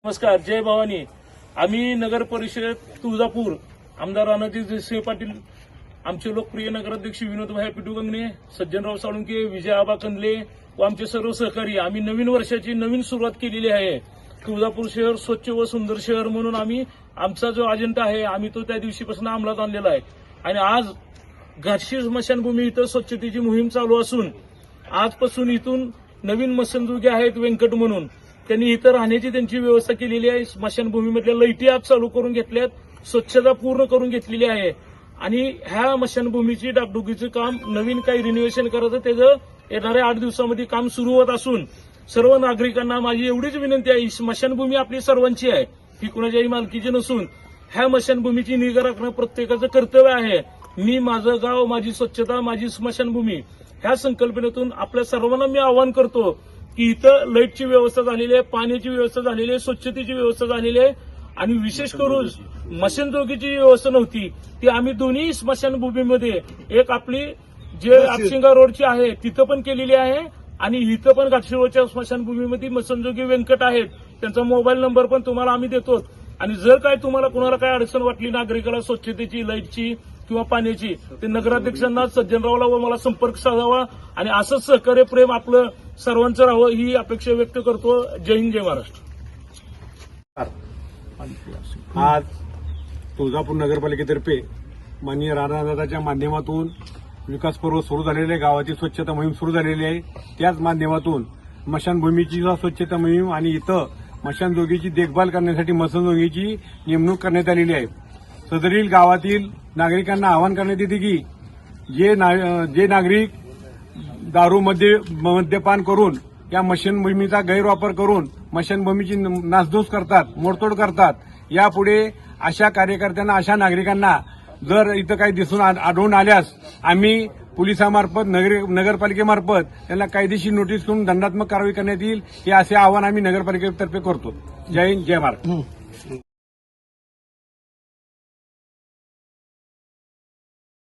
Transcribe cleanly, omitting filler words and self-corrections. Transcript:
नमस्कार, जय भवानी. आम्ही नगर परिषद तुळजापूर आमदार राणाजी पाटील, आमचे लोकप्रिय नगराध्यक्ष विनोदभाई पिटू गंगणे, सज्जनराव साळुंके, विजय आबा कंदले व आमचे सर्व सहकारी आम्ही नवीन वर्षाची नवीन सुरुवात केलेली आहे. तुळजापूर शहर स्वच्छ व सुंदर शहर म्हणून आम्ही आमचा जो अजेंडा आहे आम्ही तो त्या दिवशीपासून अंमलात आणलेला आहे. आणि आज घाटशी स्मशानभूमी इथं स्वच्छतेची मोहीम चालू असून आजपासून इथून नवीन मसनजोगी आहेत व्यंकट म्हणून, त्यांनी इथं राहण्याची त्यांची व्यवस्था केलेली आहे. स्मशानभूमीमधल्या लाईटी आज चालू करून घेतल्यात, स्वच्छता पूर्ण करून घेतलेली आहे. आणि ह्या स्मशानभूमीची डागडुगीचं काम नवीन काही रिनोव्हेशन करायचं त्याचं येणाऱ्या 8 दिवसामध्ये काम सुरू होत असून सर्व नागरिकांना माझी एवढीच विनंती आहे, स्मशानभूमी आपली सर्वांची आहे, ही कुणाच्याही मालकीची नसून ह्या स्मशानभूमीची निगा राखणं प्रत्येकाचं कर्तव्य आहे. मी माझं गाव, माझी स्वच्छता, माझी स्मशानभूमी ह्या संकल्पनेतून आपल्या सर्वांना मी आवाहन करतो की इथं लाईटची व्यवस्था झालेली आहे, पाण्याची व्यवस्था झालेली आहे, स्वच्छतेची व्यवस्था झालेली आहे. आणि विशेष करून स्मशानजोगीची व्यवस्था नव्हती ती आम्ही दोन्ही स्मशानभूमीमध्ये एक आपली जे आपशिंगा रोडची आहे तिथं पण केलेली आहे आणि इथं पण घाटशी रोडच्या स्मशानभूमीमध्ये स्मशानजोगी व्यंकट आहेत, त्यांचा मोबाईल नंबर पण तुम्हाला आम्ही देतो. आणि जर काय तुम्हाला कोणाला काय अडचण वाटली नागरिकाला स्वच्छतेची, लाईटची किंवा पाण्याची, ते नगराध्यक्षांना, सज्जनरावला व मला संपर्क साधावा आणि असंच सहकार्य प्रेम आपलं सर्वांचं राहावं ही अपेक्षा व्यक्त करतो. जय हिंद, जय महाराष्ट्र. आज तुळजापूर नगरपालिकेतर्फे माननीय राणादादाच्या माध्यमातून विकास पर्व सुरू झालेले आहे, गावाची स्वच्छता मोहीम सुरू झालेली आहे. त्याच माध्यमातून स्मशानभूमीची स्वच्छता मोहीम आणि इथं स्मशानजोगीची देखभाल करण्यासाठी स्मशानजोगीची नेमणूक करण्यात आलेली आहे. सदरील गावातील नागरिकांना आवाहन करण्यात येते की जे नागरिक दारूमध्ये मद्यपान करून या स्मशानभूमीचा गैरवापर करून स्मशानभूमीची नासधूस करतात, मोडतोड करतात, यापुढे अशा कार्यकर्त्यांना, अशा नागरिकांना जर इथं काही दिसून आढळून आल्यास आम्ही पोलिसांमार्फत, नगरपालिकेमार्फत त्यांना कायदेशीर नोटीस करून दंडात्मक कारवाई करण्यात येईल, हे असे आवाहन आम्ही नगरपालिकेतर्फे करतो. जय हिंद, जय महाराष्ट्र.